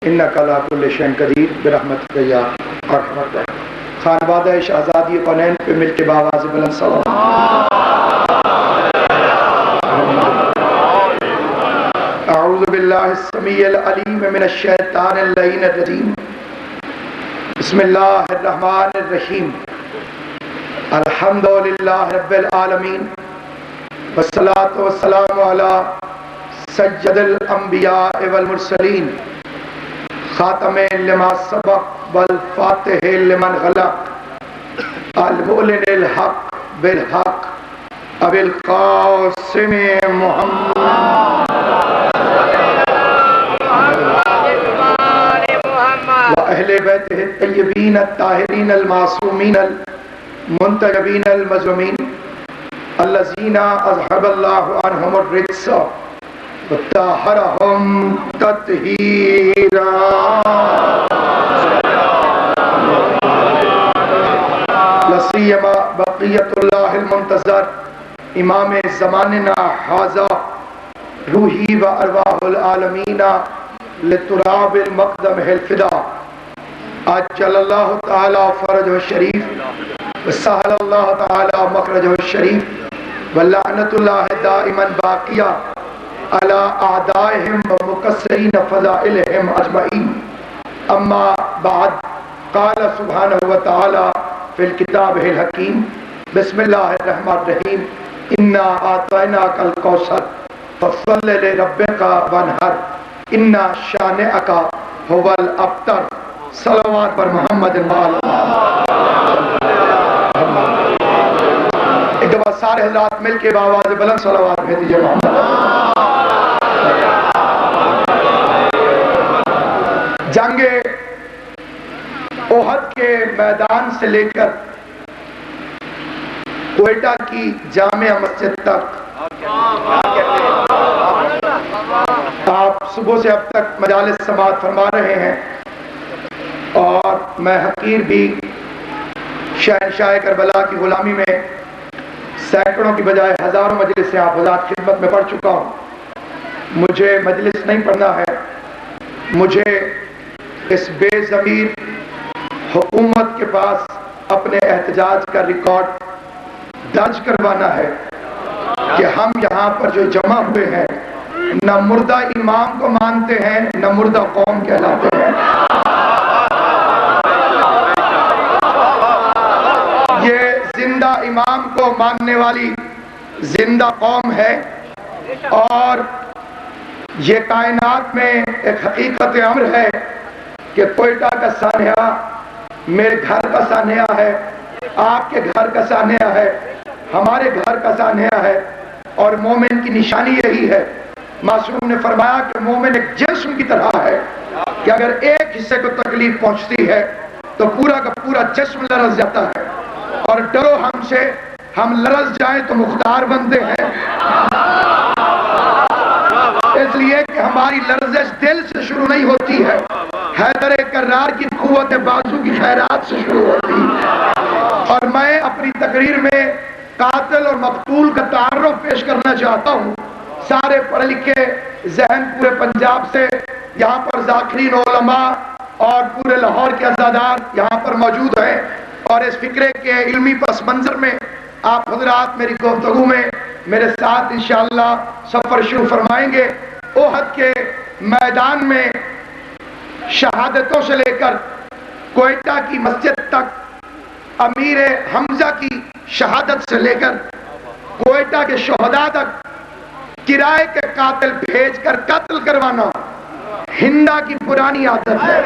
انک علی کل شیء قدیر برحمتک یا ارحم الراحمین۔ خانوادہ شہزادی کونین پہ مل کے بآواز بلند صلوات۔ اعوذ باللہ السمیع العلیم من الشیطان اللعین الرجیم، بسم اللہ الرحمن الرحیم، الحمد للہ رب العالمین، والصلاة والسلام علی سید الانبیاء والمرسلین، خاتم لما سبق والفاتح لمن غلق، المعلن الحق بالحق، ابی القاسم محمد وأہل بیتہ الطیبین الطاہرین المعصومین المنتجبین المظلومین الذین اذهب اللہ عنہم الرجس وطہرہم تطہیرا۔ لسیما بقیت اللہ المنتظر امام زماننا حاضا روحی و ارواح العالمین لتراب المقدم الفدا، عجل اللہ تعالی فرجہ الشریف وسہل اللہ تعالی مخرجہ الشریف، ولعنت اللہ دائما باقیہ علی اعدائہم و مکسرین فضائلہم اجمعین۔ اما بعد، قال سبحانہ وتعالی فی الکتاب الحکیم، بسم اللہ الرحمن الرحیم، انا اعطیناک الکوثر فصل لربک وانحر ان شانئک هو الابتر۔ صلوات پر محمد وآل۔ ایک دفعہ سارے حضرات مل کے بآواز بلند صلوات بھیج دیجئے محمد۔ جنگ احد کے میدان سے لے کر کوئٹہ کی جامع مسجد تک آپ صبح سے اب تک مجالس سماعت فرما رہے ہیں، اور میں حقیر بھی شہنشاہ کربلا کی غلامی میں سینکڑوں کی بجائے ہزاروں مجلس سے آپ حضرات خدمت میں پڑھ چکا ہوں۔ مجھے مجلس نہیں پڑھنا ہے، مجھے اس بے ضمیر حکومت کے پاس اپنے احتجاج کا ریکارڈ درج کروانا ہے کہ ہم یہاں پر جو جمع ہوئے ہیں نہ مردہ امام کو مانتے ہیں نہ مردہ قوم کہلاتے ہیں۔ یہ زندہ امام کو ماننے والی زندہ قوم ہے، اور یہ کائنات میں ایک حقیقت امر ہے کہ کوئٹہ کا سانحہ میرے گھر کا سانحہ ہے، آپ کے گھر کا سانحہ ہے، ہمارے گھر کا سانحہ ہے، اور مومن کی نشانی یہی ہے۔ معصوم نے فرمایا کہ مومن ایک جسم کی طرح ہے کہ اگر ایک حصے کو تکلیف پہنچتی ہے تو پورا کا پورا جسم لرز جاتا ہے، اور ڈرو ہم سے، ہم لرز جائیں تو مختار بنتے ہیں، اس لیے کہ ہماری لرزش دل سے شروع نہیں ہوتی ہے، حیدر کرار کی قوت بازو کی خیرات سے شروع ہوتی ہے۔ اور میں اپنی تقریر میں قاتل اور مقتول کا تعارف پیش کرنا چاہتا ہوں۔ سارے پڑھے لکھے ذہن پورے پنجاب سے یہاں پر ذاکرین علماء اور پورے لاہور کے عزادار یہاں پر موجود ہیں، اور اس فکرے کے علمی پس منظر میں آپ حضرات میری گفتگو میں میرے ساتھ انشاءاللہ سفر شروع فرمائیں گے۔ احد کے میدان میں شہادتوں سے لے کر کوئٹہ کی مسجد تک، امیر حمزہ کی شہادت سے لے کر کوئٹہ کے شہداء تک، کرائے کے قاتل بھیج کر قتل کروانا ہندا کی پرانی عادت ہے۔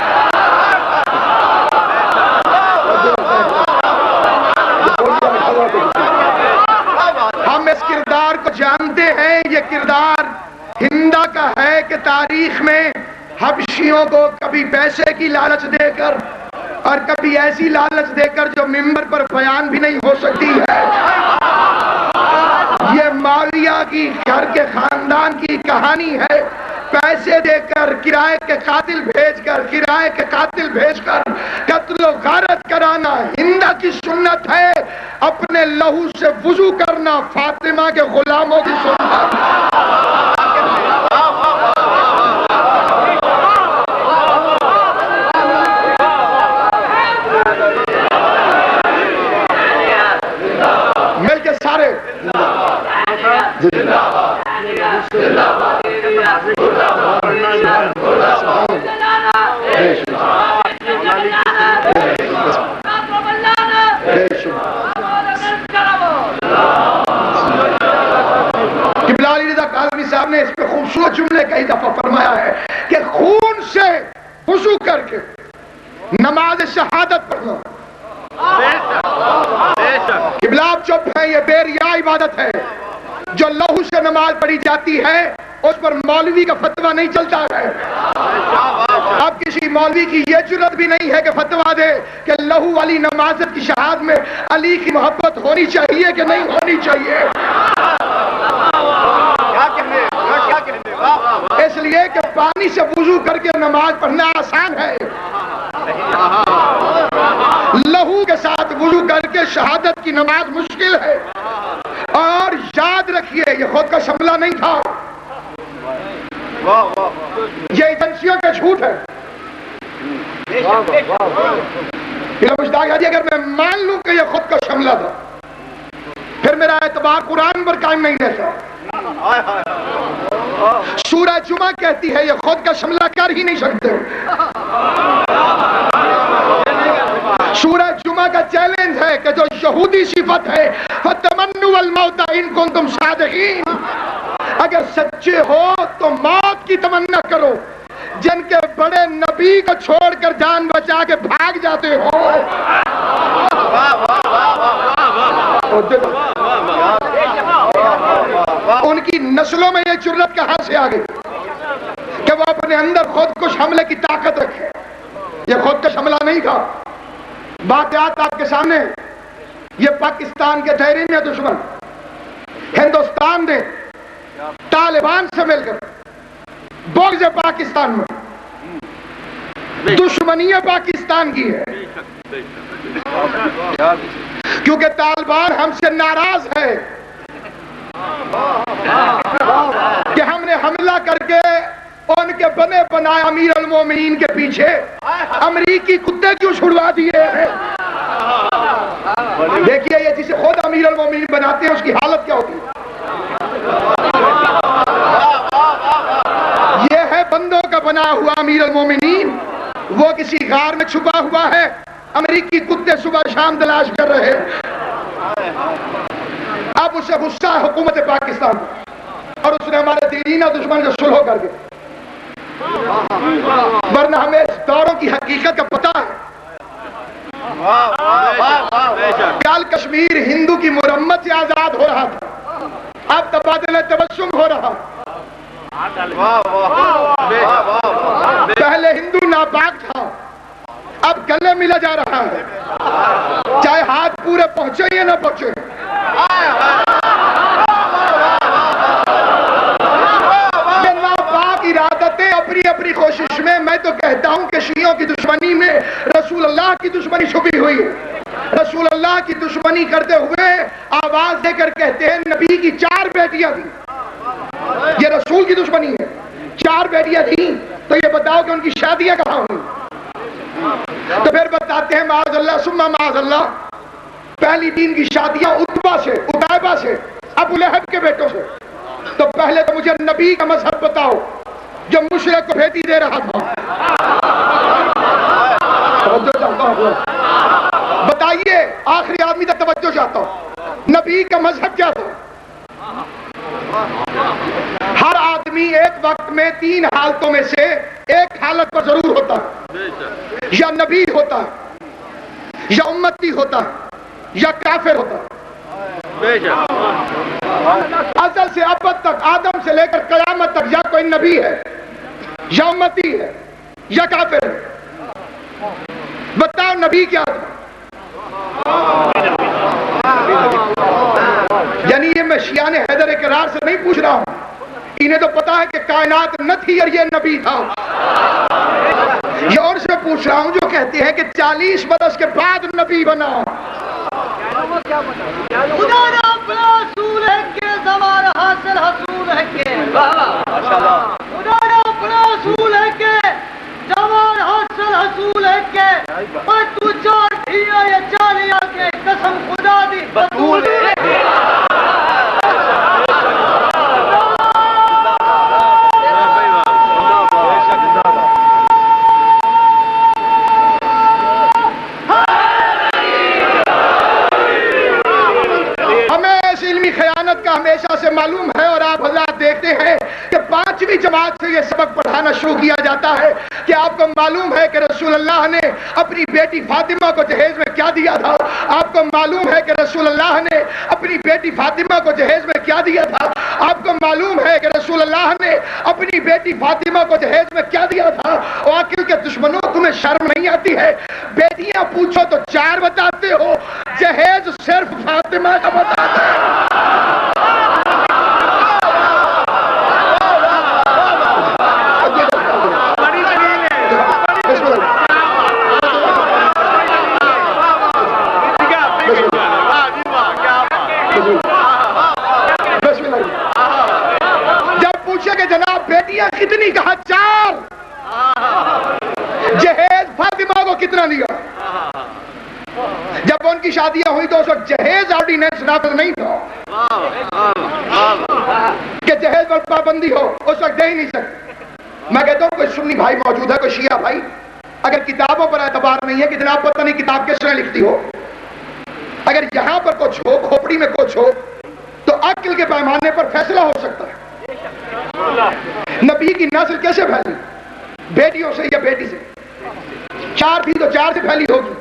ہم اس کردار کو جانتے ہیں، یہ کردار ہندا کا ہے کہ تاریخ میں حبشیوں کو کبھی پیسے کی لالچ دے کر اور کبھی ایسی لالچ دے کر جو ممبر پر بیان بھی نہیں ہو سکتی ہے، یہ معاویہ کی گھر کے خاندان کی کہانی ہے۔ پیسے دے کر، کرائے کے قاتل بھیج کر، کرائے کے قاتل بھیج کر قتل و غارت کرانا ہندا کی سنت ہے۔ اپنے لہو سے وضو کرنا فاطمہ کے غلاموں کی سنت۔ وضو کر کے نماز شہادت پڑھنا. قبلہ آپ چپ ہیں، یہ بے ریا عبادت ہے. جو لہو سے نماز پڑھی جاتی ہے اس پر مولوی کا فتویٰ نہیں چلتا ہے. اب کسی مولوی کی یہ جرت بھی نہیں ہے کہ فتویٰ دے کہ لہو والی نماز کی شہادت میں علی کی محبت ہونی چاہیے کہ نہیں ہونی چاہیے. اس لیے کہ پانی سے وضو کر کے نماز پڑھنا آسان ہے، لہو کے ساتھ وضو کر کے شہادت کی نماز مشکل ہے. اور یاد رکھیے یہ خود کا شملہ نہیں تھا، یہ ایجنسیوں کا جھوٹ ہے. اگر میں مان لوں کہ یہ خود کا شملہ تھا پھر میرا اعتبار قرآن پر قائم نہیں رہتا. سورہ جمعہ کہتی ہے یہ خود کا شملہ کر ہی نہیں سکتے. سورہ جمعہ کا چیلنج ہے کہ جو یہودی صفت ہے فَتَمَنُّوا الْمَوْتَ إِن كُنتُمْ صَادِقِينَ، اگر سچے ہو تو موت کی تمنا کرو. جن کے بڑے نبی کو چھوڑ کر جان بچا کے بھاگ جاتے ہو، ان کی نسلوں میں یہ جرت کہاں سے آ گئی کہ وہ اپنے اندر خود کش حملے کی طاقت رکھے. یہ خود کا حملہ نہیں تھا. واقعات آپ کے سامنے. یہ پاکستان کے دائرے میں دشمن ہندوستان نے طالبان سے مل کر بغض پاکستان میں دشمنی پاکستان کی ہے، کیونکہ طالبان ہم سے ناراض ہے کہ ہم نے حملہ کر کے ان کے بنے بنائے امیر المومنین کے پیچھے امریکی کتے کیوں چھڑوا دیے ہیں. دیکھیے یہ جسے خود امیر المومنین بناتے ہیں اس کی حالت کیا ہوتی ہے. یہ ہے بندوں کا بنا ہوا امیر المومنین، وہ کسی غار میں چھپا ہوا ہے. امریکی کتے صبح شام تلاش کر رہے ہیں. اب اسے غصہ ہے حکومت پاکستان اور اس نے ہمارے دیرینہ دشمن سے صلح کر کے، ورنہ ہمیں اس دوروں کی حقیقت کا پتہ ہے. کل کشمیر ہندو کی مرمت سے آزاد ہو رہا تھا، اب تبادلہ تبسم ہو رہا. پہلے ہندو ناپاک تھا، اب گلے ملا جا رہا ہے، چاہے ہاتھ پورے پہنچے یا نہ پہنچے. یہ ناپاک ارادتیں اپنی اپنی کوشش میں، میں تو کہتا ہوں کہ شیعوں کی دشمنی میں رسول اللہ کی دشمنی چھپی ہوئی ہے. رسول اللہ کی دشمنی کرتے ہوئے آواز دے کر کہتے ہیں نبی کی 4 بیٹیاں تھیں. یہ رسول کی دشمنی ہے. 4 بیٹیاں تھیں تو یہ بتاؤ کہ ان کی شادیاں کہاں ہوئی. تو پھر بتاتے ہیں معاذ اللہ ثم معاذ اللہ، پہلی 3 کی شادیاں عتبہ سے، عتیبہ سے، ابو لہب کے بیٹوں سے. تو پہلے تو مجھے نبی کا مذہب بتاؤ جو مشرک کو بھیٹی دے رہا تھا. بتائیے، آخری آدمی تک توجہ چاہتا ہوں، نبی کا مذہب کیا تھا؟ ہر آدمی ایک وقت میں 3 حالتوں میں سے ایک حالت پر ضرور ہوتا ہے. یا نبی ہوتا ہے، یا امتی ہوتا ہے، یا کافر ہوتا ہے. ازل سے ابد تک، آدم سے لے کر قیامت تک، یا کوئی نبی ہے، یا امتی ہے، یا کافر ہے. بتاؤ نبی کیا تھا؟ یعنی یہ میں شیعان حیدر اقرار سے نہیں پوچھ رہا ہوں، انہیں تو پتا ہے کہ کائنات نہ تھی اور یہ نبی تھا. یہ اور سے پوچھ رہا ہوں جو کہتے ہیں کہ 40 برس کے بعد نبی بنا. خدا نے اپنا رسول ہے کہ زمان حاصل حصول ہے کہ خدا نے اپنا رسول ہے کہ زمان حاصل حصول ہے کہ اور تو 4 دھیا یا 4 کے قسم خدا دی بطول ہے. ہمیشہ سے معلوم ہے اور آپ حضرات دیکھتے ہیں کہ 5ویں جماعت سے یہ سبق پڑھانا شروع کیا جاتا ہے کہ آپ کو معلوم ہے کہ رسول اللہ نے اپنی بیٹی فاطمہ کو جہیز میں کیا دیا تھا؟ آپ کو معلوم ہے کہ رسول اللہ نے اپنی بیٹی فاطمہ کو جہیز میں کیا دیا تھا؟ آپ کو معلوم ہے کہ رسول اللہ نے اپنی بیٹی فاطمہ کو جہیز میں کیا دیا تھا؟ اور عقل کے دشمنوں، تمہیں شرم نہیں آتی ہے؟ بیٹیاں پوچھو تو 4 بتاتے ہو، جہیز صرف فاطمہ کا بتاتے ہیں۔ جب پوچھے کہ جناب بیٹیاں کتنی، کہا 4، جہیز فاطمہ کو کتنا دیا؟ جب ان کی شادیاں ہوئی تو اس وقت جہیز آرڈیننس نافذ نہیں تھا کہ جہیز پر پابندی ہو، اس وقت دے ہی نہیں سکتے۔ میں کہتا ہوں کوئی سنی بھائی موجود ہے، کوئی شیعہ بھائی، اگر کتابوں پر اعتبار نہیں ہے کہ جناب پتہ نہیں کتاب کس نے لکھتی ہو، اگر یہاں پر کچھ ہو، کھوپڑی میں کچھ ہو، تو عقل کے پیمانے پر فیصلہ ہو سکتا ہے۔ نبی کی نسل کیسے پھیلی؟ بیٹیوں سے یا بیٹی سے؟ 4 تھی تو 4 سے پھیلی ہوگی،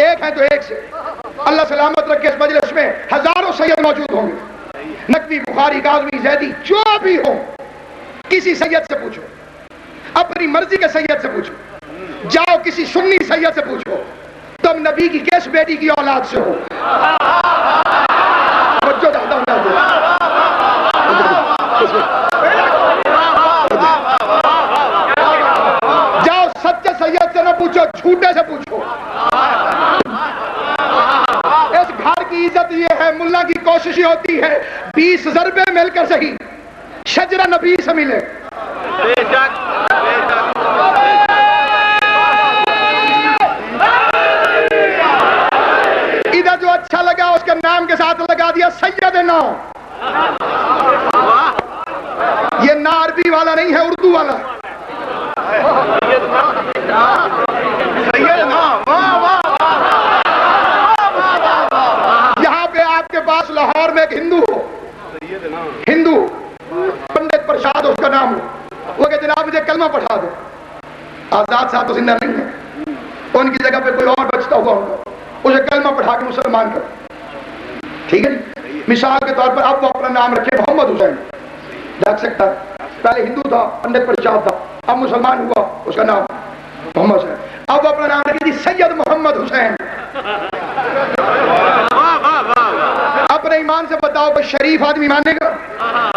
1 ہے تو 1 سے۔ اللہ سلامت رکھے، اس مجلس میں ہزاروں سید موجود ہوں گے، نقوی، بخاری، کاظمی، زیدی، جو بھی ہو، کسی سید سے پوچھو، اپنی مرضی کے سید سے پوچھو، جاؤ کسی سنی سید سے پوچھو تم نبی کی کس بیٹی کی اولاد سے ہو؟ جو چاہتا ہوں جاؤ سچے سید سے نہ پوچھو، جھوٹے سے پوچھو۔ اس گھر کی عزت یہ ہے، ملا کی کوشش یہ ہوتی ہے 20 ضربے مل کر صحیح شجرہ نبی سے ملے۔ ادھر جو اچھا لگا اس کے نام کے ساتھ لگا دیا سیدنا۔ یہ نہ عربی والا نہیں ہے، اردو والا۔ یہاں پہ آپ کے پاس لاہور میں ایک ہندو پنڈت پرشاد اس کا نام ہو، وہ کہ جناب مجھے کلمہ پڑھا دو۔ آزاد صاحب تو زندہ نہیں ہے، ان کی جگہ پہ کوئی اور بچتا ہوا ہوگا، اسے کلمہ پڑھا کے مسلمان کر۔ ٹھیک ہے جی، مثال کے طور پر اب وہ اپنا نام رکھے محمد حسین، رکھ سکتا ہے، پہلے ہندو تھا، پنڈت پرشاد تھا، اب مسلمان ہوا، اس کا نام محمد حسین۔ اب وہ اپنا نام رکھے جی سید محمد حسین۔ اپنے ایمان سے بتاؤ کہ شریف آدمی مانے گا؟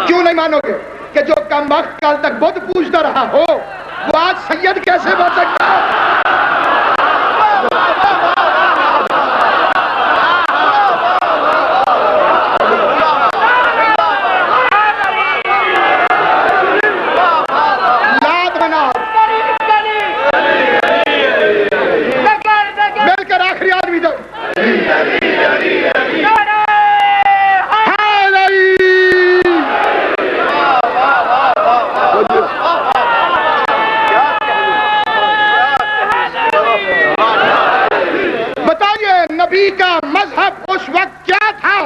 کیوں نہیں مانو گے؟ کہ جو کم وقت کال تک بت پوجتا رہا ہو وہ آج سید کیسے بن سکتا ہے؟ نبی کا مذہب اس وقت کیا تھا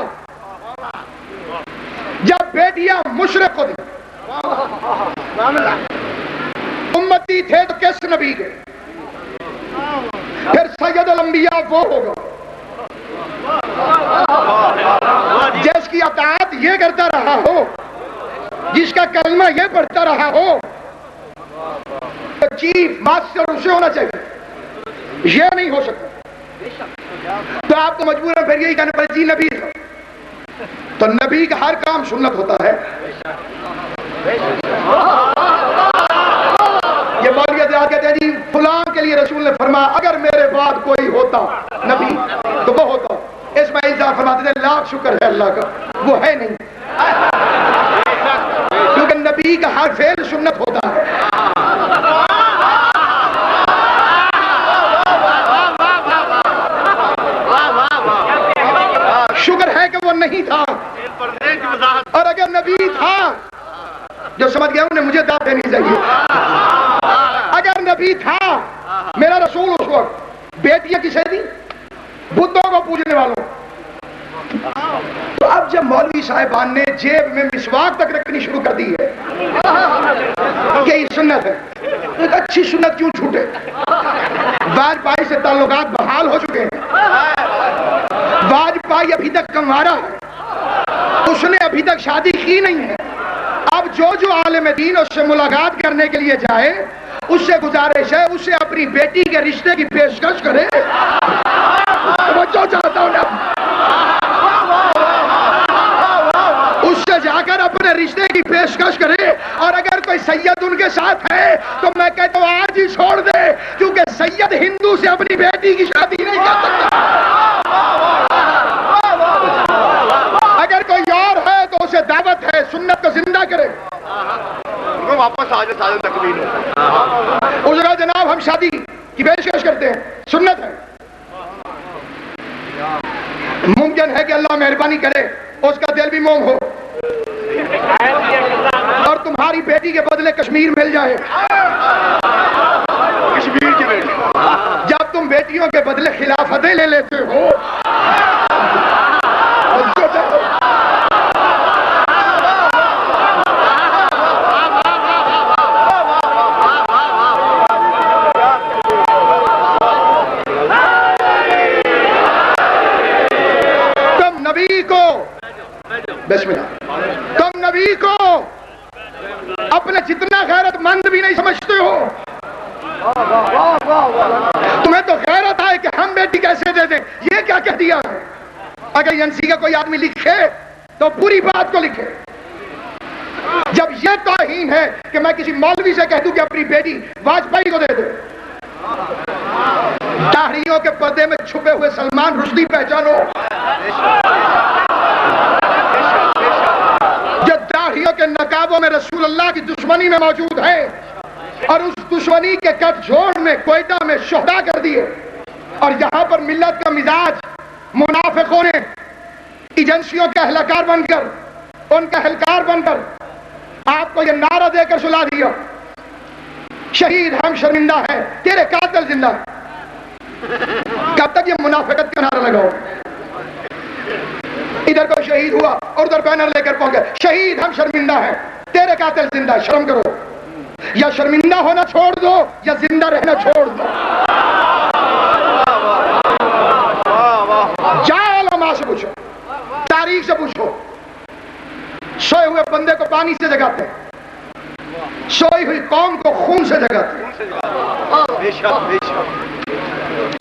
جب بیٹیاں مشرق ہوتی؟ امتی تھے تو کس نبی کے؟ پھر سید الانبیاء وہ ہوگا جس کی اطاعت یہ کرتا رہا ہو، جس کا کلمہ یہ پڑھتا رہا ہو، تو چیف ماسٹر اسے ہونا چاہیے، یہ نہیں ہو سکتا۔ تو آپ کو مجبور ہے پھر یہی کہنے پر جی نبی تھا، تو نبی کا ہر کام سنت ہوتا ہے۔ یہ مولوی حضرات کہتے ہیں جی فلاں کے لیے رسول نے فرمایا اگر میرے بعد کوئی ہوتا نبی تو وہ ہوتا۔ اسماعیل صاحب فرماتے تھے لاکھ شکر ہے اللہ کا وہ ہے نہیں، کیونکہ نبی کا ہر فعل سنت ہوتا ہے۔ شکر ہے کہ وہ نہیں تھا، اور اگر نبی تھا جو سمجھ گیا انہیں مجھے داد دینی چاہیے، اگر نبی تھا میرا رسول اس وقت بیٹیاں کسے دی؟ بتوں کو پوجنے والوں۔ تو اب جب مولوی صاحبان نے جیب میں مسواک تک رکھنی شروع کر دی ہے یہی سنت ہے. ایک اچھی سنت کیوں چھوٹے؟ واجپائی سے تعلقات بحال ہو چکے ہیں. واجپائی ابھی تک کنوارا ہے, اس نے ابھی تک شادی کی نہیں ہے. اب جو عالم دین اس سے ملاقات کرنے کے لیے جائے, اس سے گزارش ہے اسے اپنی بیٹی کے رشتے کی پیشکش کرے. توجہ چاہتا ہوں نا, اس سے جا کر اپنے رشتے کی پیشکش کرے. اور اگر کوئی سید ان کے ساتھ ہے تو میں کہتا ہوں آج ہی چھوڑ دے, کیونکہ سید ہندو سے اپنی بیٹی کی شادی نہیں کر سکتا. اگر کوئی اور ہے تو اسے دعوت ہے, سنت کو زندہ کرے. واپس آ جائے سارے تکمیل اس کا جناب ہم شادی کی پیشکش کرتے ہیں, سنت ہے. ممکن ہے کہ اللہ مہربانی کرے اس کا دل بھی موم ہو اور تمہاری بیٹی کے بدلے کشمیر مل جائے. کشمیر کی بیٹی جب تم بیٹیوں کے بدلے خلافتیں لے لیتے ہو, بسم اللہ, تم نبی کو اپنے جتنا غیرت مند بھی نہیں سمجھتے ہو. تمہیں تو غیرت ہے کہ ہم بیٹی کیسے دے دیں. یہ کیا کہہ دیا ہے؟ اگر ایجنسی کا کوئی آدمی لکھے تو پوری بات کو لکھے. جب یہ توہین ہے کہ میں کسی مولوی سے کہہ دوں کہ اپنی بیٹی واجپائی کو دے دے. داڑھیوں کے پردے میں چھپے ہوئے سلمان رشدی پہچانو, جو داڑھیوں کے نقابوں میں رسول اللہ کی دشمنی میں موجود ہے, اور اس دشمنی کے کٹ جوڑ میں کوئٹہ میں شہدا کر دیے. اور یہاں پر ملت کا مزاج منافقوں نے ایجنسیوں کا اہلکار بن کر, ان کا اہلکار بن کر آپ کو یہ نعرہ دے کر سلا دیا, شہید ہم شرمندہ ہیں, تیرے قاتل زندہ ہے. کب تک یہ منافقت کا نعرہ لگاؤ؟ ادھر کوئی شہید ہوا اور ادھر بینر لے کر پہنچ گئے, شہید ہم شرمندہ ہیں, تیرے قاتل زندہ ہے. شرم کرو, یا شرمندہ ہونا چھوڑ دو یا زندہ رہنا چھوڑ دو. جاؤ علماء سے پوچھو, تاریخ سے پوچھو. سوئے ہوئے بندے کو پانی سے جگاتے ہیں, سوئی ہوئی قوم کو خون سے جگاتے ہیں.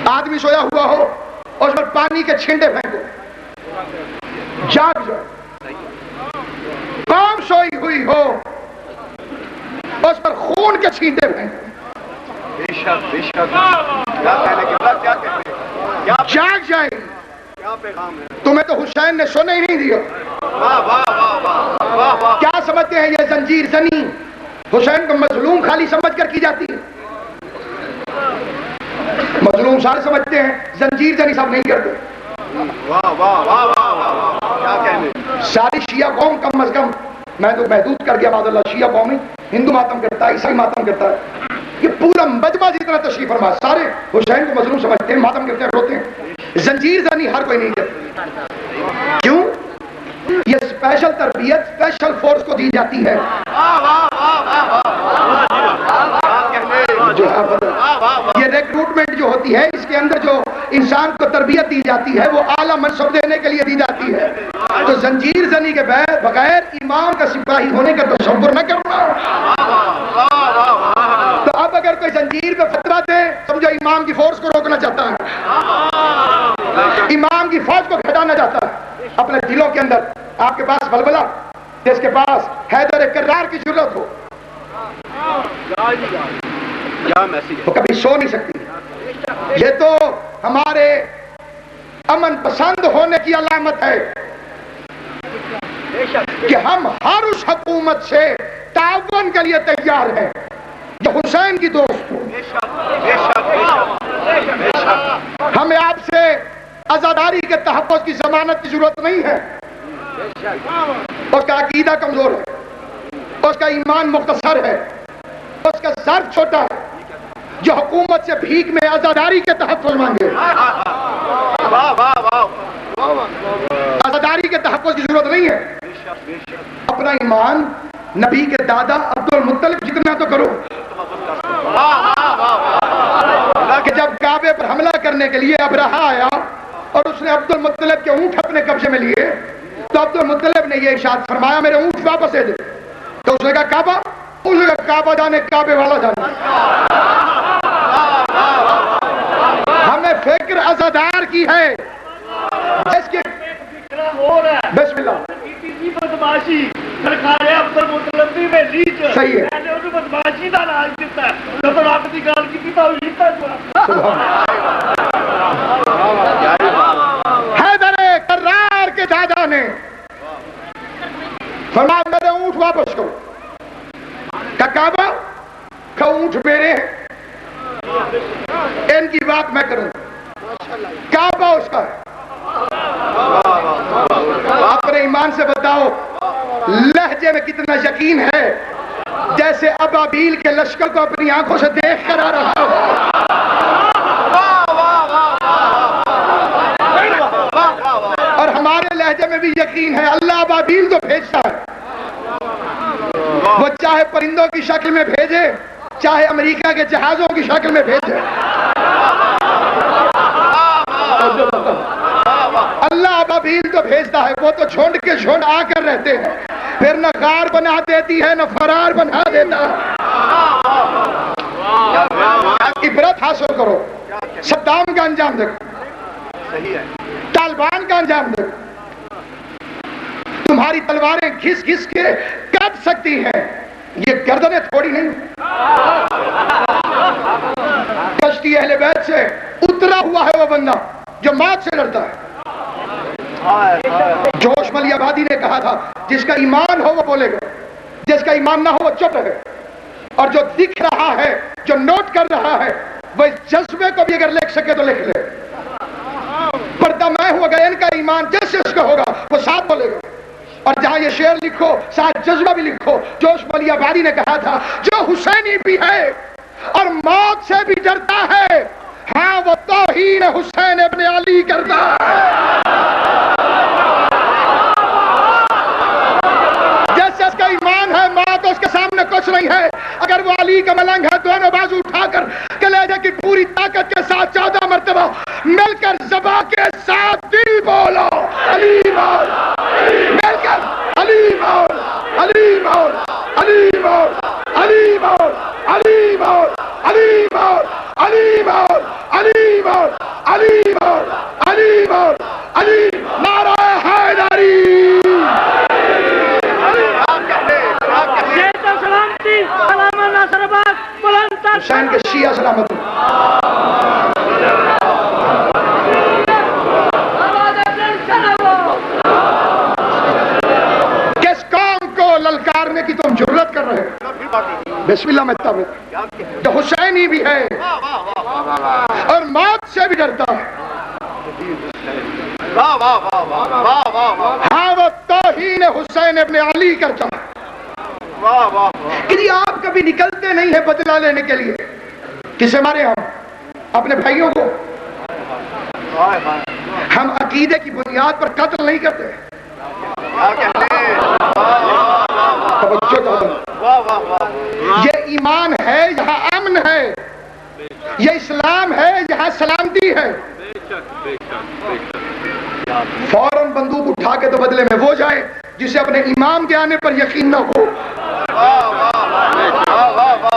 آدمی سویا ہوا ہو اور اس پر پانی کے چھینٹے پھینکو, جاگ جاؤ. قوم سوئی ہوئی ہو اس پر خون کے چھینٹے پھینکو, جاگ جائے. تمہیں تو حسین نے سونے ہی نہیں دیا. کیا سمجھتے ہیں یہ زنجیر زنی حسین کو مظلوم خالی سمجھ کر کی جاتی ہے؟ مظلوم سارے سمجھتے ہیں, زنجیر زنی سب نہیں کرتے. ساری شیعہ قوم کم از کم, میں تو محدود کر گیا معاذ اللہ, شیعہ قوم ہی ہندو ماتم کرتا ہے, عیسائی ماتم کرتا ہے. یہ پورا مجمع جتنا تشریف فرما سارے حسین کو مظلوم سمجھتے ہیں, ماتم کرتے ہیں, روتے ہیں. زنجیر زنی ہر کوئی نہیں کرتا. کیوں؟ یہ اسپیشل تربیت اسپیشل فورس کو دی جاتی ہے. یہ ریکروٹمنٹ جو ہوتی ہے, اس کے اندر جو انسان کو تربیت دی جاتی ہے وہ اعلیٰ منصب دینے کے لیے دی جاتی ہے. تو زنجیر زنی کے بغیر امام کا سپاہی ہونے کا تصور نہ کرنا. تو اب اگر کوئی زنجیر پہ فتویٰ دے, سمجھو امام کی فورس کو روکنا چاہتا ہے, امام کی فوج کو گھٹانا چاہتا ہے. اپنے دلوں کے اندر آپ کے پاس بلبلہ, جس کے پاس حیدر کرار کی ضرورت ہو, وہ کبھی سو نہیں سکتی. یہ تو ہمارے امن پسند ہونے کی علامت ہے کہ ہم ہر اس حکومت سے تعاون کے لیے تیار ہیں جو حسین کی دوست ہو. ہمیں آپ سے عزاداری کے تحفظ کی ضمانت کی ضرورت نہیں ہے. اس کا عقیدہ کمزور ہے, اس کا ایمان مختصر ہے, اس کا ظرف چھوٹا ہے. جو حکومت سے بھیک میں عزاداری کے تحفظ مانگے, عزاداری کے تحفظ کی ضرورت نہیں ہے. اپنا ایمان نبی کے دادا عبد المطلب جتنا تو کرو کہ جب کعبے پر حملہ کرنے کے لیے ابرہہ آیا اور اس نے عبد المطلب کے اونٹ اپنے قبضے میں لیے تو عبد المطلب نے یہ ارشاد فرمایا میرے اونٹ واپس دے دے. تو اس نے کہا کعبہ؟ اس نے کہا کعبہ جانے کعبے والا جانے. ہمیں فکر عزادار کی ہے جس کی بسم اللہ بدماشی سرکار عبد المطلب میں لیچ صحیح ہے. میں نے انہوں بدماشی دا نام دیتا ہے جب رب دی گل کی تو حیدر کرار کے دادا نے فرمایا میرے اونٹ واپس کرو. کہ کعبہ کہ اونٹ میرے ہیں ان کی بات میں کروں. کعبہ اس کا ہے. اپنے ایمان سے بتاؤ لہجے میں کتنا یقین ہے جیسے ابابیل کے لشکر کو اپنی آنکھوں سے دیکھ کر آ رہا ہو. اور ہمارے لہجے میں بھی یقین ہے اللہ ابابیل تو بھیجتا ہے. وہ چاہے پرندوں کی شکل میں بھیجے چاہے امریکہ کے جہازوں کی شکل میں بھیجے اللہ ابابیل تو بھیجتا ہے. وہ تو جھنڈ کے جھنڈ آ کر رہتے ہیں پھر نہ غار بنا دیتی ہے نہ فرار بنا دیتا. عبرت حاصل کرو. صدام کا انجام دیکھو طالبان کا انجام دیکھو. تمہاری تلواریں گھس گھس کے کاٹ سکتی ہیں یہ گردنیں تھوڑی نہیں. کشتی اہل بیت سے اترا ہوا ہے وہ بندہ جو موت سے ڈرتا ہے. جوش ملی آبادی نے کہا تھا جس کا ایمان ہو وہ بولے گا جس کا ایمان نہ ہو وہ چپ رہے. اور جو دکھ رہا ہے جو نوٹ کر رہا ہے وہ اس جذبے کو بھی اگر لکھ سکے تو لکھ لے. پردہ میں ہوں اگر ان کا ایمان جس جس کا ہوگا وہ ساتھ بولے گا. اور جہاں یہ شعر لکھو ساتھ جذبہ بھی لکھو. جوش ملی آبادی نے کہا تھا جو حسینی بھی ہے اور موت سے بھی ڈرتا ہے ہاں وہ توہین حسین ابن علی کرتا ہے. جس جس کا ایمان ہے موت اس کے سامنے کچھ نہیں ہے. اگر وہ علی کا ملنگ ہے دونوں بازو اٹھا کر کلیجے کی پوری طاقت کے ساتھ 14 مرتبہ مل کر زباں کے ساتھ دل بولو علی مولا مل کر علی مولا علی مولا علی مولا علی مولا علی مولا علی مولا علی مولا علی مولا علی مولا علی مولا علی نعرہ حیدری. حسین کے شیعہ سلامت. کس قوم کو للکارنے کی تم جرت کر رہے ہو؟ بسم اللہ میں جو حسینی بھی ہے اور موت سے بھی ڈرتا ہے ہاں وہ توہین حسین ابن علی کرتا ہے. کہ آپ کبھی نکلتے نہیں ہیں بدلہ لینے کے لیے. کسے مارے ہم اپنے بھائیوں کو. ہم عقیدے کی بنیاد پر قتل نہیں کرتے. یہ ایمان ہے یہاں امن ہے. یہ اسلام ہے یہاں سلامتی ہے. فوراً بندوق اٹھا کے تو بدلے میں وہ جائے جسے اپنے امام کے آنے پر یقین نہ ہو.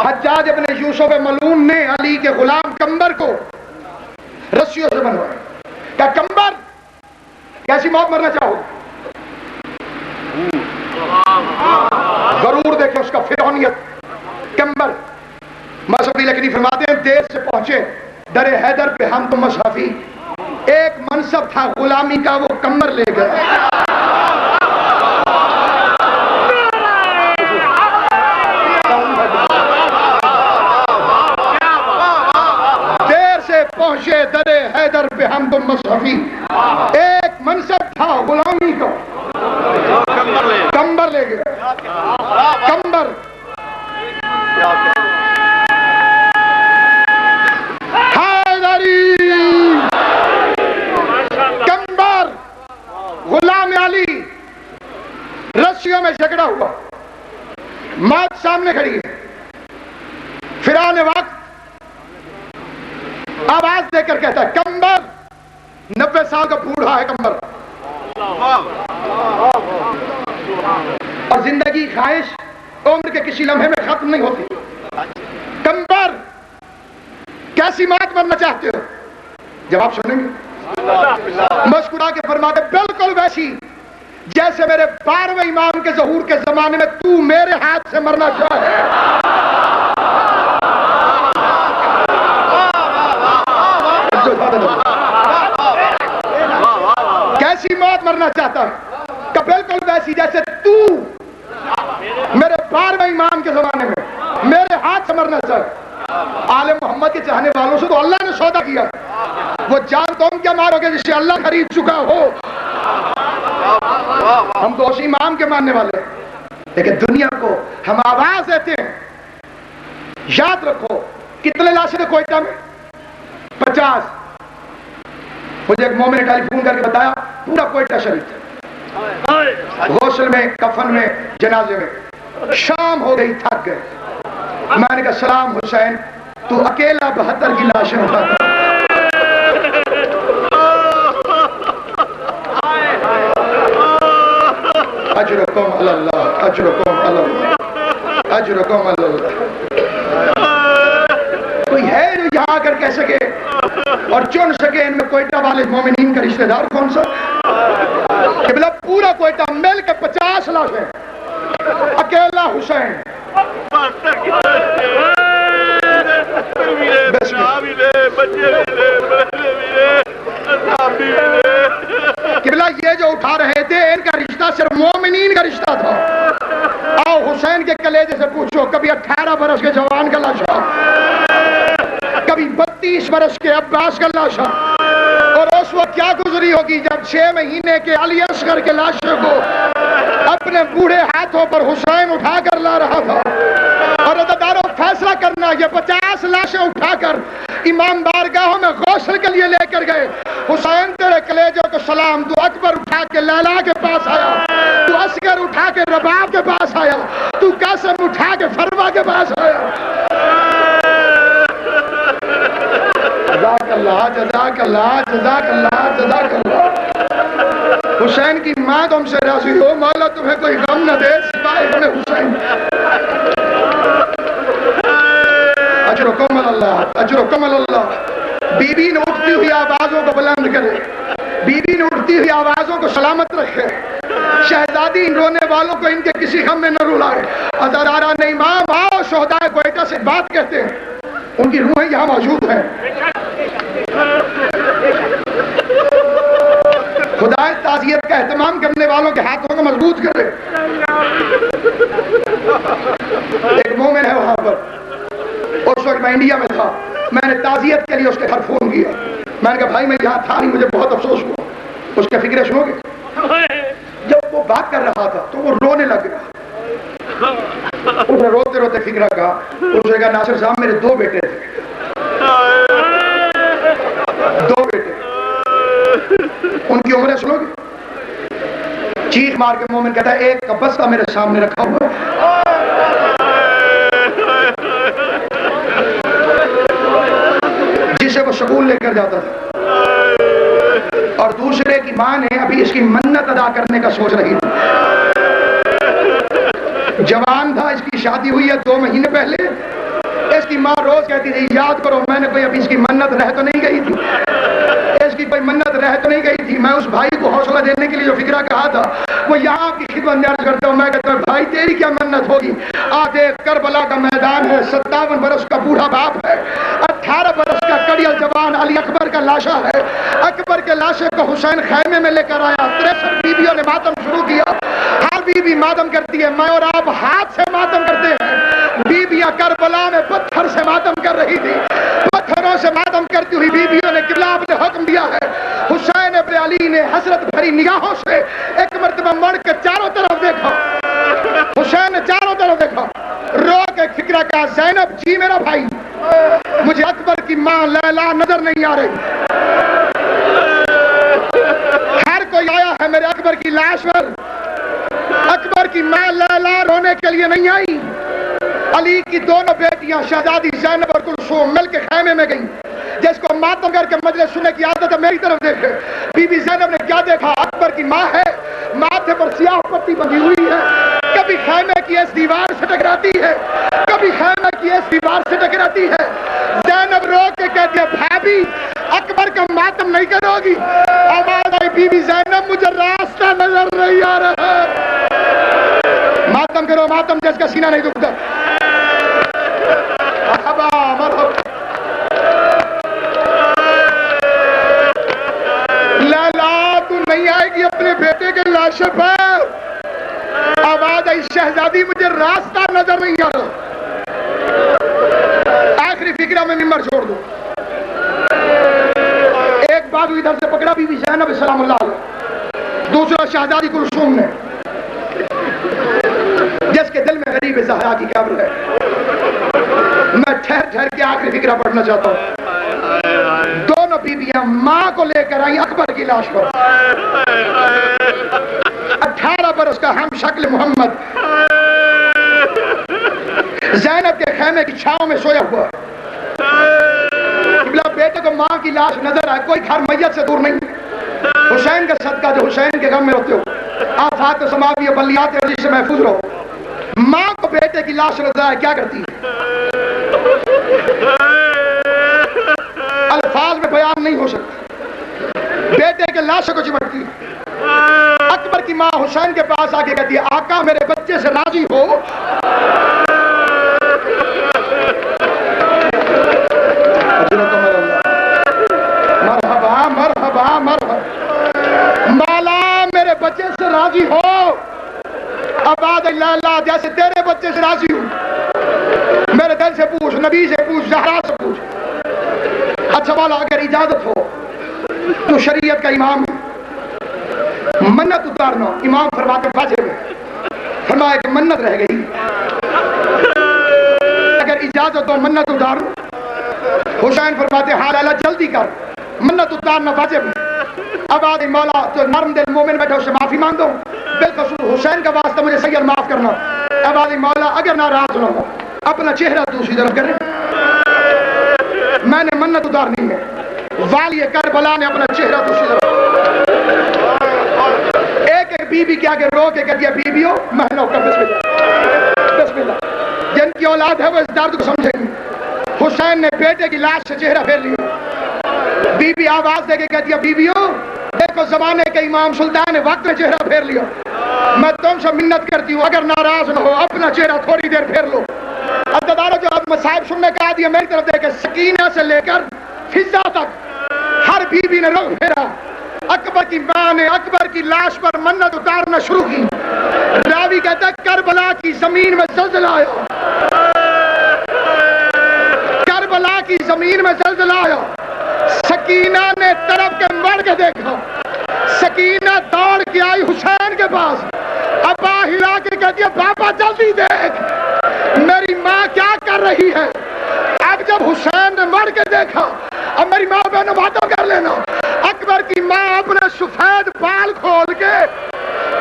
حجاج ابن یوسف ملعون نے علی کے غلام کمبر کو رسیوں سے بنوایا. کیا کمبر کیسی موت مرنا چاہو؟ ضرور دیکھیں اس کا فرعونیت. کمبر مذہبی لکھنی فرماتے ہیں دیر سے پہنچے در حیدر پہ ہم تو مصحفی. ایک منصب تھا غلامی کا وہ کمبر لے گئے. دیر سے پہنچے در حیدر پہ ہم تو مصحفی. ایک منصب تھا غلامی کا کمبر لے گئے. کمبر کمبر غلام علی رسیوں میں جھگڑا ہوا. موت سامنے کھڑی ہے. فرعون وقت آواز دے کر کہتا ہے کمبر، 90 سال کا بوڑھا ہے کمبر، اور زندگی خواہش عمر کے کسی لمحے میں ختم نہیں ہوتی. کمبر کیسی موت مرنا چاہتے ہو؟ جواب سنیں گے. مسکرا کے فرماتے بالکل ویسی جیسے میرے 12ویں امام کے ظہور کے زمانے میں تو میرے ہاتھ سے مرنا چاہے. کیسی موت مرنا چاہتا ہے؟ کہ بالکل ویسی جیسے تو میرے 12ویں امام کے زمانے میں میرے ہاتھ سے مرنا چاہے. آل محمد کے چاہنے والوں سے تو اللہ نے سودا کیا. وہ جان تم کیا مارو گے جسے اللہ خرید چکا ہو. ہم تو اسی امام کے ماننے والے ہیں. لیکن دنیا کو ہم آواز دیتے ہیں. یاد رکھو کتنے لاشیں تھے کوئٹہ میں؟ 50. مجھے ایک مومن نے ٹیلی فون کر کے بتایا پورا کوئٹہ شریف تھا. غسل میں، کفن میں، جنازے میں. شام ہو گئی، تھک گئے. میں نے کہا سلام حسین، تو اکیلا 72 کی لاشیں اٹھاتا. اجرکم علی اللہ، اجرکم علی اللہ، اجرکم علی اللہ. کوئی ہے جو یہاں آ کر کہہ سکے اور چن سکے ان میں کوئٹہ والے مومنین کا رشتہ دار کون سا؟ قبلہ پورا کوئٹہ مل کے 50 لاشیں، اکیلا حسین. قبلہ یہ جو اٹھا رہے تھے ان کا رشتہ صرف مومنین کا رشتہ تھا. آؤ حسین کے کلیجے سے پوچھو، کبھی 18 برس کے جوان کا لاشا، کبھی 32 برس کے عباس کا لاشا، اور اس وقت کیا گزری ہوگی جب 6 مہینے کے علی اصغر کے لاشے کو اپنے بوڑھے ہاتھوں پر حسین اٹھا کر لا رہا تھا. اور عزاداروں فیصلہ کرنا، یہ 50 لاشیں اٹھا کر امام بارگاہوں میں غسل کے لیے لے کر گئے. حسین تیرے کلیجوں کو سلام. تو اکبر اٹھا کے لیلا کے پاس آیا، تو اصغر اٹھا کے رباب کے پاس آیا، تو قاسم اٹھا کے فروا کے پاس آیا. جزاک اللہ، جزاک اللہ، جزاک اللہ، جزاک اللہ. حسین کی ماں تم سے راضی ہو، مولا تمہیں کوئی غم نہ دے سوائے ابن حسین. اجرکم اللہ، اجرکم اللہ. بی بی نے اٹھتی ہوئی آوازوں کو بلند کرے، بی بی نے اٹھتی ہوئی آوازوں کو سلامت رکھے. شہزادی ان رونے والوں کو ان کے کسی غم میں نہ رلائے. عزاداران امام آؤ شہداء کوئٹہ سے بات کہتے ہیں، ان کی روحیں یہاں موجود ہیں. خدا تعزیت کا اہتمام کرنے والوں کے ہاتھوں کو مضبوط کرے. ایک مومن ہے وہاں پر، اس وقت میں انڈیا میں تھا. میں نے تعزیت کے لیے اس کے گھر فون کیا. میں نے کہا بھائی میں یہاں تھا نہیں، مجھے بہت افسوس ہوا. اس کے فکرے سنو گے؟ جب وہ بات کر رہا تھا تو وہ رونے لگ گیا. اس نے روتے روتے فکرہ کہا، اس نے کہا ناصر صاحب میرے 2 بیٹے تھے، 2 بیٹے. ان کی عمریں سنو گے؟ چیخ مار کے مومن کہتا ہے ایک کا بستہ میرے سامنے رکھا ہوا ہے، جسے وہ سکول لے کر جاتا تھا، اور دوسرے کی ماں نے ابھی اس کی منت ادا کرنے کا سوچ رہی تھی. جوان تھا، اس کی شادی ہوئی ہے 2 مہینے پہلے. اس کی ماں روز کہتی تھی یاد کرو میں نے کوئی ابھی اس کی منت رہ تو نہیں گئی تھی، اس کی کوئی منت رہ تو نہیں گئی تھی. میں اس بھائی کو حوصلہ دینے کے لیے جو فکرہ کہا تھا وہ یہاں آپ کی خدمت اندر کرتا ہوں. میں کہتا ہوں بھائی تیری کیا منت ہوگی؟ دیکھ کربلا کا میدان ہے، 57 برس کا بوڑھا باپ ہے، 18 برس کا کڑیل جوان علی اکبر کا لاشا ہے. اکبر کے لاشے کو حسین خیمے میں لے کر آیا. 63 بیویوں نے ماتم شروع کیا. ہر بیوی ماتم کرتی ہے، میں اور آپ ہاتھ سے ماتم کرتے ہیں. بیویاں کربلا میں پتھر سے ماتم کر رہی تھی. پتھروں سے ماتم کرتی ہوئی بیویوں نے قبلہ نے حکم دیا ہے. حسین ابن علی نے حسرت بھری نگاہوں سے ایک مرتبہ مڑ کے چاروں طرف دیکھا. حسین نے چاروں طرف دیکھا، رو کے فکرہ کہا زینب جی میرا بھائی، مجھے اکبر کی ماں لیلا نظر نہیں آ رہی. ہر کوئی آیا ہے میرے اکبر کی لاش پر، اکبر کی ماں لیلا رونے کے لیے نہیں آئی. علی کی دونوں بیٹیاں شہزادی زینب اور کلثوم مل کے خیمے میں گئیں. جس کو ماتم کر کے مجلس سننے کی عادت ہے میری طرف دیکھے. بی بی زینب نے کیا دیکھا؟ اکبر کی ماں ہے, ماتھے پر سیاہ پٹی بندھی ہوئی ہے, کبھی خیمے کی اس دیوار سے ٹکراتی ہے, کبھی خیمے کی اس دیوار سے ٹکراتی ہے. زینب رو کے کہتی ہے بھابی اکبر کا ماتم نہیں کرو گی؟ آواز آئی بی بی زینب مجھے راستہ نظر نہیں آ رہا. ماتم کرو ماتم جس کا سینہ نہیں دکھتا. مرحبا مرحبا. لالا تو نہیں آئے گی اپنے بیٹے کے لاشے پر؟ آواز آئی شہزادی مجھے راستہ نظر نہیں آ رہا. آخری فکرہ میں ممبر چھوڑ دو. ایک بازو ادھر سے پکڑا بی بی زینب سلام اللہ علیہ, دوسرا شہزادی کلثوم نے جس کے دل میں غریب زہرا کی قبر ہے. میں ٹھہر ٹھہر کے آخری فکرہ پڑھنا چاہتا ہوں. دونوں بیویاں ماں کو لے کر آئی اکبر کی لاش پر. 18 برس کا ہم شکل محمد زینب کے خیمے کی چھاؤں میں سویا ہوا. بیٹے کو ماں کی لاش نظر آئے, کوئی گھر میت سے دور نہیں. حسین کا صدقہ جو حسین کے غم میں روتے ہو, آفات سماوی و بلیات عزیز سے محفوظ رہو. ماں کو بیٹے کی لاش نظر آئے کیا کرتی ہے؟ الفاظ میں بیان نہیں ہو سکتا. بیٹے کے لاش کو چمٹتی. اکبر کی ماں حسین کے پاس آ کے کہتی ہے آقا میرے بچے سے راضی ہو. مرحبا مرحبا مرحبا. مولا میرے بچے سے راضی ہو. آباد اللہ جیسے تیرے بچے سے راضی ہوں. میرے دل سے پوچھ, نبی سے پوچھ, زہرا سے پوچھ. اچھا مولا اگر اجازت ہو تو شریعت کا امام منت اتارنا. امام فرماتے واجب ہے. فرمایا کہ منت رہ گئی, اگر اجازت ہو منت اتار. حسین فرماتے ہاں لالا جلدی کر, منت اتارنا واجب ہے. اب آدھی مولا تو نرم دل مومن بیٹھا اسے معافی مانگ دو, بالخصوص حسین کا واسطہ مجھے سید معاف کرنا. اب آدھی مولا اگر ناراض نہ ہو اپنا چہرہ دوسری طرف کرے, میں نے منت اتارنی ہے. والی کربلا نے اپنا چہرہ دوسری طرف. ایک ایک بی بی کے آگے رو کے کہہ دیا بیویوں مہنوں کا بسم اللہ بسم اللہ. جن کی اولاد ہے وہ اس درد کو سمجھیں گی. حسین نے بیٹے کی لاش سے چہرہ پھیر لیا. بی بی آواز دے کے کہہ دیا بیویوں دیکھو زمانے کے امام سلطان نے وقت میں چہرہ پھیر لیا. میں تم سے منت کرتی ہوں اگر ناراض نہ ہو اپنا چہرہ تھوڑی دیر پھیر لو. عددارو جو اب مصائب سننے کا دیا میری طرف دیکھے, سکینہ سے لے کر فضا تک ہر بی بی نے رخ پھیرا. اکبر کی ماں نے اکبر کی لاش پر منت اتارنا شروع کی. راوی کہتا ہے کربلا کی زمین میں زلزلہ آیا. کربلا کی زمین میں زلزلہ آیا. سکینہ نے طرف کے مڑ کے دیکھا. سکینہ دوڑ کے آئی حسین کے پاس. ابا ہلا کے کہتی ہے بابا جلدی دیکھ میری ماں کیا کر رہی ہے. اب جب حسین نے مڑ کے دیکھا, اب میری ماں بہنوں باتوں کر لینا. اکبر کی ماں اپنے سفید بال کھول کے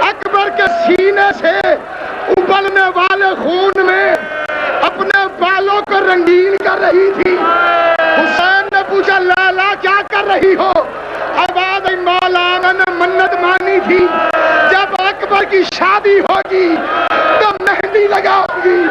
اکبر کے سینے سے ابلنے والے خون میں اپنے بالوں کو رنگین کر رہی تھی. حسین نے پوچھا لالا کیا کر رہی ہو؟ آواز مولانا نے منت مانی تھی جب اکبر کی شادی ہوگی تو مہندی لگاؤں گی.